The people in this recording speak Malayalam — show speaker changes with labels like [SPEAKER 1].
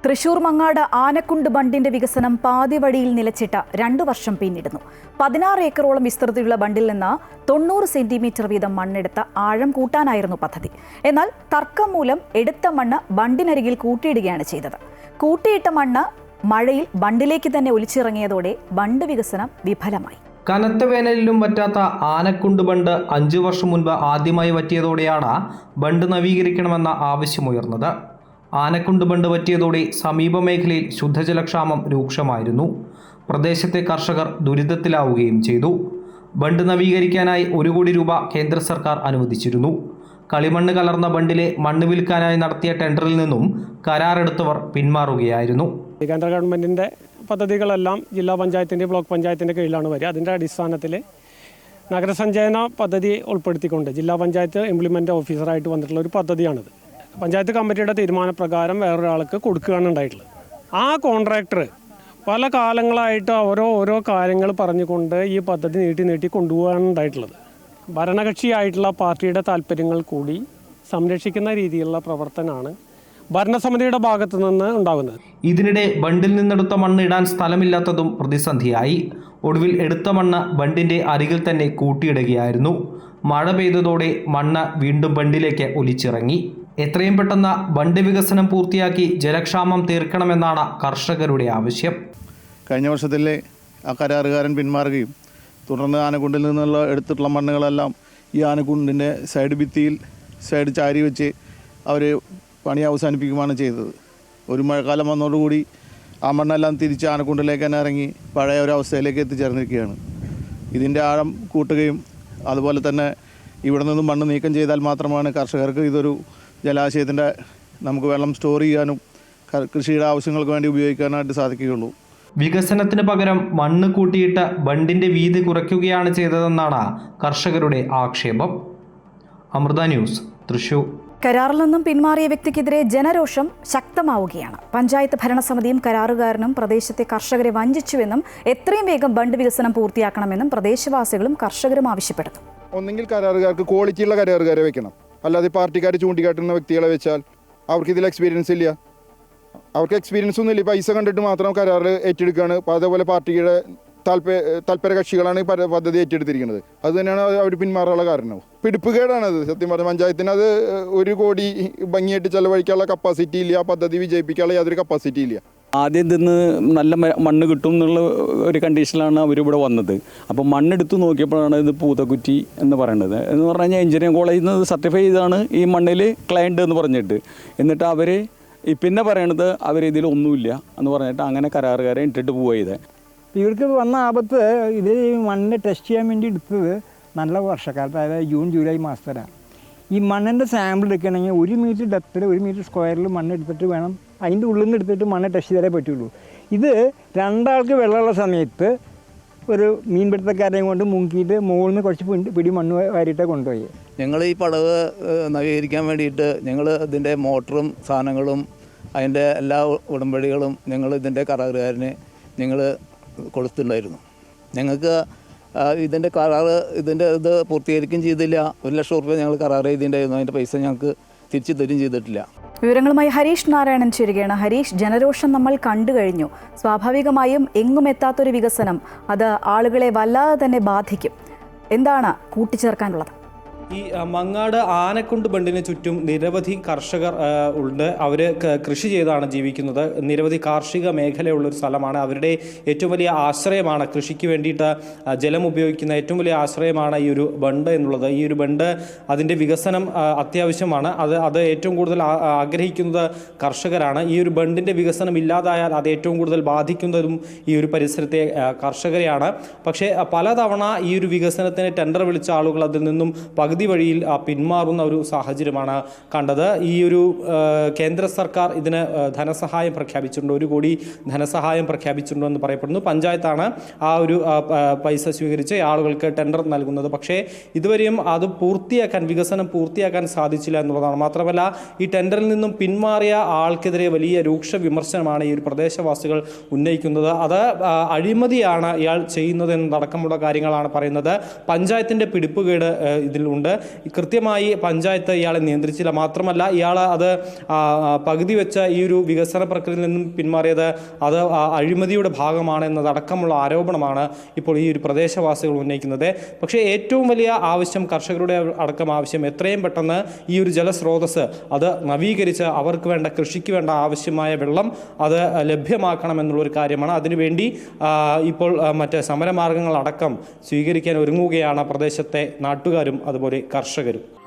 [SPEAKER 1] തൃശൂർ മങ്ങാട് ആനക്കുണ്ട് ബണ്ടിന്റെ വികസനം പാതിവഴിയിൽ നിലച്ചിട്ട് 2 വർഷം പിന്നിടുന്നു. 16 ഏക്കറോളം വിസ്തൃതിയുള്ള ബണ്ടിൽ നിന്ന് 90 സെന്റിമീറ്റർ വീതം മണ്ണെടുത്ത് ആഴം കൂട്ടാനായിരുന്നു പദ്ധതി. എന്നാൽ തർക്കം മൂലം എടുത്ത മണ്ണ് ബണ്ടിനരികിൽ കൂട്ടിയിടുകയാണ് ചെയ്തത്. കൂട്ടിയിട്ട മണ്ണ് മഴയിൽ ബണ്ടിലേക്ക് തന്നെ ഒലിച്ചിറങ്ങിയതോടെ ബണ്ട് വികസനം വിഫലമായി.
[SPEAKER 2] കനത്ത വേനലിലും വറ്റാത്ത ആനക്കുണ്ട് ബണ്ട് 5 വർഷം മുൻപ് ആദ്യമായി വറ്റിയതോടെയാണ് ബണ്ട് നവീകരിക്കണമെന്ന ആവശ്യമുയർന്നത്. ആനക്കുണ്ട് ബണ്ട് വറ്റിയതോടെ സമീപ മേഖലയിൽ ശുദ്ധജലക്ഷാമം രൂക്ഷമായിരുന്നു. പ്രദേശത്തെ കർഷകർ ദുരിതത്തിലാവുകയും ചെയ്തു. ബണ്ട് നവീകരിക്കാനായി 1 കോടി രൂപ കേന്ദ്ര സർക്കാർ അനുവദിച്ചിരുന്നു. കളിമണ്ണ് കലർന്ന ബണ്ടിലെ മണ്ണ് വിൽക്കാനായി നടത്തിയ ടെൻഡറിൽ നിന്നും കരാറെടുത്തവർ പിന്മാറുകയായിരുന്നു.
[SPEAKER 3] കേന്ദ്ര ഗവൺമെൻറ്റിൻ്റെ പദ്ധതികളെല്ലാം ജില്ലാ പഞ്ചായത്തിൻ്റെ ബ്ലോക്ക് പഞ്ചായത്തിൻ്റെ കീഴിലാണ് വരിക. അതിൻ്റെ അടിസ്ഥാനത്തിൽ നഗരസഞ്ചയന പദ്ധതി ഉൾപ്പെടുത്തിക്കൊണ്ട് ജില്ലാ പഞ്ചായത്ത് ഇംപ്ലിമെൻ്റ് ഓഫീസറായിട്ട് വന്നിട്ടുള്ള ഒരു പദ്ധതിയാണിത്. പഞ്ചായത്ത് കമ്മിറ്റിയുടെ തീരുമാനപ്രകാരം വേറൊരാൾക്ക് കൊടുക്കുകയാണ് ഉണ്ടായിട്ടുള്ളത്. ആ കോൺട്രാക്ടർ പല കാലങ്ങളായിട്ട് ഓരോ കാര്യങ്ങൾ പറഞ്ഞുകൊണ്ട് ഈ പദ്ധതി നീട്ടി കൊണ്ടുപോകാൻ ഉണ്ടായിട്ടുള്ളത്. ഭരണകക്ഷിയായിട്ടുള്ള പാർട്ടിയുടെ താല്പര്യങ്ങൾ കൂടി സംരക്ഷിക്കുന്ന രീതിയിലുള്ള പ്രവർത്തനമാണ് ഭരണസമിതിയുടെ ഭാഗത്തു നിന്ന് ഉണ്ടാകുന്നത്.
[SPEAKER 2] ഇതിനിടെ ബണ്ടിൽ നിന്നെടുത്ത മണ്ണ് ഇടാൻ സ്ഥലമില്ലാത്തതും പ്രതിസന്ധിയായി. ഒടുവിൽ എടുത്ത മണ്ണ് ബണ്ടിന്റെ അരികിൽ തന്നെ കൂട്ടിയിടുകയായിരുന്നു. മഴ പെയ്തതോടെ മണ്ണ് വീണ്ടും ബണ്ടിലേക്ക് ഒലിച്ചിറങ്ങി. എത്രയും പെട്ടെന്ന് ബണ്ട് വികസനം പൂർത്തിയാക്കി ജലക്ഷാമം തീർക്കണമെന്നാണ് കർഷകരുടെ ആവശ്യം.
[SPEAKER 4] കഴിഞ്ഞ വർഷത്തിലെ ആ കരാറുകാരൻ പിന്മാറുകയും തുടർന്ന് ആനക്കുണ്ടിൽ നിന്നുള്ള എടുത്തിട്ടുള്ള മണ്ണുകളെല്ലാം ഈ ആനക്കുണ്ടിൻ്റെ സൈഡ് ചാരി വെച്ച് അവർ പണി അവസാനിപ്പിക്കുകയാണ് ചെയ്തത്. ഒരു മഴക്കാലം വന്നതോടുകൂടി ആ മണ്ണെല്ലാം തിരിച്ച് ആനക്കുണ്ടിലേക്ക് തന്നെ ഇറങ്ങി പഴയ ഒരു അവസ്ഥയിലേക്ക് എത്തിച്ചേർന്നിരിക്കുകയാണ്. ഇതിൻ്റെ ആഴം കൂട്ടുകയും അതുപോലെ തന്നെ ഇവിടെ നിന്നും മണ്ണ് നീക്കം ചെയ്താൽ മാത്രമാണ് കർഷകർക്ക് ഇതൊരു ജലാശയത്തിൻ്റെ നമുക്ക് വെള്ളം സ്റ്റോർ ചെയ്യാനും കൃഷിയുടെ ആവശ്യങ്ങൾക്ക് വേണ്ടി ഉപയോഗിക്കാനായിട്ട് സാധിക്കുകയുള്ളൂ.
[SPEAKER 2] വികസനത്തിന് പകരം മണ്ണ് കൂട്ടിയിട്ട് ബണ്ടിന്റെ വീതി കുറയ്ക്കുകയാണ് ചെയ്തതെന്നാണ് കർഷകരുടെ ആക്ഷേപം. അമൃത ന്യൂസ്, തൃശൂർ.
[SPEAKER 1] കരാറിൽ നിന്നും പിന്മാറിയ വ്യക്തിക്കെതിരെ ജനരോഷം ശക്തമാവുകയാണ്. പഞ്ചായത്ത് ഭരണസമിതിയും കരാറുകാരനും പ്രദേശത്തെ കർഷകരെ വഞ്ചിച്ചുവെന്നും എത്രയും വേഗം ബണ്ട് വികസനം പൂർത്തിയാക്കണമെന്നും പ്രദേശവാസികളും കർഷകരും ആവശ്യപ്പെടുന്നു.
[SPEAKER 5] ഒന്നെങ്കിൽ കരാറുകാർക്ക് ക്വാളിറ്റിയുള്ള കരാറുകാരെ വെക്കണം, അല്ലാതെ പാർട്ടിക്കാർ ചൂണ്ടിക്കാട്ടുന്ന വ്യക്തികളെ വെച്ചാൽ അവർക്ക് ഇതിൽ എക്സ്പീരിയൻസ് ഇല്ല. അവർക്ക് എക്സ്പീരിയൻസ് ഒന്നുമില്ല, പൈസ കണ്ടിട്ട് മാത്രം കരാർ ഏറ്റെടുക്കുകയാണ്. അതേപോലെ പാർട്ടിയുടെ താല്പര്യ കക്ഷികളാണ് പദ്ധതി ഏറ്റെടുത്തിരിക്കുന്നത്. അത് തന്നെയാണ് അവർ പിന്മാറാനുള്ള കാരണം. പിടിപ്പുകേടാണത്. സത്യം പറഞ്ഞ പഞ്ചായത്തിന് അത് 1 കോടി ഭംഗിയായിട്ട് ചെലവഴിക്കാനുള്ള കപ്പാസിറ്റി ഇല്ല, പദ്ധതി വിജയിപ്പിക്കാനുള്ള യാതൊരു കപ്പാസിറ്റി ഇല്ല.
[SPEAKER 6] ആദ്യം നിന്ന് നല്ല മണ്ണ് കിട്ടും എന്നുള്ള ഒരു കണ്ടീഷനിലാണ് അവരിവിടെ വന്നത്. അപ്പോൾ മണ്ണെടുത്ത് നോക്കിയപ്പോഴാണ് ഇത് പൂതക്കുറ്റി എന്ന് പറയുന്നത്. എന്ന് പറഞ്ഞു കഴിഞ്ഞാൽ എഞ്ചിനീയറിംഗ് കോളേജിൽ നിന്ന് സർട്ടിഫൈ ചെയ്താണ് ഈ മണ്ണിൽ ക്ലയൻറ്റ് എന്ന് പറഞ്ഞിട്ട്. എന്നിട്ട് അവർ പിന്നെ പറയണത് അവരിതിൽ ഒന്നുമില്ല എന്ന് പറഞ്ഞിട്ട് അങ്ങനെ കരാറുകാരെ ഇട്ടിട്ട് പോയത്.
[SPEAKER 7] ഇവർക്ക് വന്ന ആപത്ത് ഇത് മണ്ണ് ടെസ്റ്റ് ചെയ്യാൻ വേണ്ടി എടുത്തത് നല്ല വർഷക്കാലത്ത്, അതായത് ജൂൺ ജൂലൈ മാസത്തിലാണ്. ഈ മണ്ണിൻ്റെ സാമ്പിൾ എടുക്കണമെങ്കിൽ 1 മീറ്റർ ഡെപ്തിൽ 1 മീറ്റർ സ്ക്വയറിൽ മണ്ണ് എടുത്തിട്ട് വേണം, അതിൻ്റെ ഉള്ളിൽ നിന്ന് എടുത്തിട്ട് മണ്ണ് ടെസ്റ്റ് ചെയ്താലേ പറ്റുള്ളൂ. ഇത് 2 ആൾക്ക് വെള്ളമുള്ള സമയത്ത് ഒരു മീൻപിടുത്തക്കാരെയും കൊണ്ട് മുങ്ങിയിട്ട് മുകളിൽ നിന്ന് കുറച്ച് പിടി മണ്ണ് വാരിയിട്ടേ കൊണ്ടുപോയി.
[SPEAKER 8] ഞങ്ങൾ ഈ പടവ് നവീകരിക്കാൻ വേണ്ടിയിട്ട് ഞങ്ങൾ ഇതിൻ്റെ മോട്ടറും സാധനങ്ങളും അതിൻ്റെ എല്ലാ ഉടമ്പടികളും ഞങ്ങൾ ഇതിൻ്റെ കരാറുകാരന് ഞങ്ങൾ കൊടുത്തിട്ടുണ്ടായിരുന്നു. ഞങ്ങൾക്ക് ഇതിൻ്റെ ഇത് പൂർത്തീകരിക്കുകയും ചെയ്തില്ല. 1 ലക്ഷം രൂപ ഞങ്ങൾ കരാർ ചെയ്തിട്ടുണ്ടായിരുന്നു. അതിൻ്റെ പൈസ ഞങ്ങൾക്ക് തിരിച്ചു തരും ചെയ്തിട്ടില്ല.
[SPEAKER 1] വിവരങ്ങളുമായി ഹരീഷ് നാരായണൻ ചേരുകയാണ്. ഹരീഷ്, ജനരോഷം നമ്മൾ കണ്ടു കഴിഞ്ഞു. സ്വാഭാവികമായും എങ്ങും എത്താത്തൊരു വികസനം അത് ആളുകളെ വല്ലാതെ തന്നെ ബാധിക്കും. എന്താണ് കൂട്ടിച്ചേർക്കാനുള്ളത്?
[SPEAKER 2] ഈ മങ്ങാട് ആനക്കുണ്ട് ബണ്ടിന് ചുറ്റും നിരവധി കർഷകർ ഉണ്ട്. അവർ കൃഷി ചെയ്താണ് ജീവിക്കുന്നത്. നിരവധി കാർഷിക മേഖലയുള്ളൊരു സ്ഥലമാണ്. അവരുടെ ഏറ്റവും വലിയ ആശ്രയമാണ്, കൃഷിക്ക് വേണ്ടിയിട്ട് ജലം ഉപയോഗിക്കുന്ന ഏറ്റവും വലിയ ആശ്രയമാണ് ഈ ഒരു ബണ്ട് എന്നുള്ളത്. ഈ ഒരു ബണ്ട് അതിൻ്റെ വികസനം അത്യാവശ്യമാണ്. അത് ഏറ്റവും കൂടുതൽ ആഗ്രഹിക്കുന്നത് കർഷകരാണ്. ഈ ഒരു ബണ്ടിൻ്റെ വികസനം ഇല്ലാതായാൽ അത് ഏറ്റവും കൂടുതൽ ബാധിക്കുന്നതും ഈ ഒരു പരിസരത്തെ കർഷകരെയാണ്. പക്ഷേ പലതവണ ഈ ഒരു വികസനത്തിന് ടെൻഡർ വിളിച്ച ആളുകൾ അതിൽ നിന്നും പകുതി വഴിയിൽ പിന്മാറുന്ന ഒരു സാഹചര്യമാണ് കണ്ടത്. ഈ ഒരു കേന്ദ്ര സർക്കാർ ഇതിന് ധനസഹായം പ്രഖ്യാപിച്ചിട്ടുണ്ട്. 1 കോടി ധനസഹായം പ്രഖ്യാപിച്ചിട്ടുണ്ടെന്ന് പറയപ്പെടുന്നു. പഞ്ചായത്താണ് ആ ഒരു പൈസ സ്വീകരിച്ച് ആളുകൾക്ക് ടെൻഡർ നൽകുന്നത്. പക്ഷേ ഇതുവരെയും അത് വികസനം പൂർത്തിയാക്കാൻ സാധിച്ചില്ല എന്നുള്ളതാണ്. മാത്രമല്ല ഈ ടെൻഡറിൽ നിന്നും പിന്മാറിയ ആൾക്കെതിരെ വലിയ രൂക്ഷ വിമർശനമാണ് ഈ ഒരു പ്രദേശവാസികൾ ഉന്നയിക്കുന്നത്. അത് അഴിമതിയാണ് ഇയാൾ ചെയ്യുന്നത് എന്നതടക്കമുള്ള കാര്യങ്ങളാണ് പറയുന്നത്. പഞ്ചായത്തിൻ്റെ പിടിപ്പുകേട് ഇതിൽ ഉണ്ട് ആരോപണമുണ്ട്. കൃത്യമായി പഞ്ചായത്ത് ഇയാളെ നിയന്ത്രിച്ചില്ല. മാത്രമല്ല ഇയാൾ അത് പകുതി വെച്ച ഈ ഒരു വികസന പ്രക്രിയയിൽ നിന്നും പിന്മാറിയത് അത് അഴിമതിയുടെ ഭാഗമാണ് എന്നതടക്കമുള്ള ആരോപണമാണ് ഇപ്പോൾ ഈ ഒരു പ്രദേശവാസികൾ ഉന്നയിക്കുന്നത്. പക്ഷേ ഏറ്റവും വലിയ ആവശ്യം, കർഷകരുടെ അടക്കം ആവശ്യം, എത്രയും പെട്ടെന്ന് ഈ ഒരു ജലസ്രോതസ് അത് നവീകരിച്ച് അവർക്ക് വേണ്ട കൃഷിക്ക് വേണ്ട ആവശ്യമായ വെള്ളം അത് ലഭ്യമാക്കണമെന്നുള്ളൊരു കാര്യമാണ്. അതിനുവേണ്ടി ഇപ്പോൾ മറ്റ് സമരമാർഗങ്ങളടക്കം സ്വീകരിക്കാൻ ഒരുങ്ങുകയാണ് പ്രദേശത്തെ നാട്ടുകാരും അതുപോലെ കർഷകരും.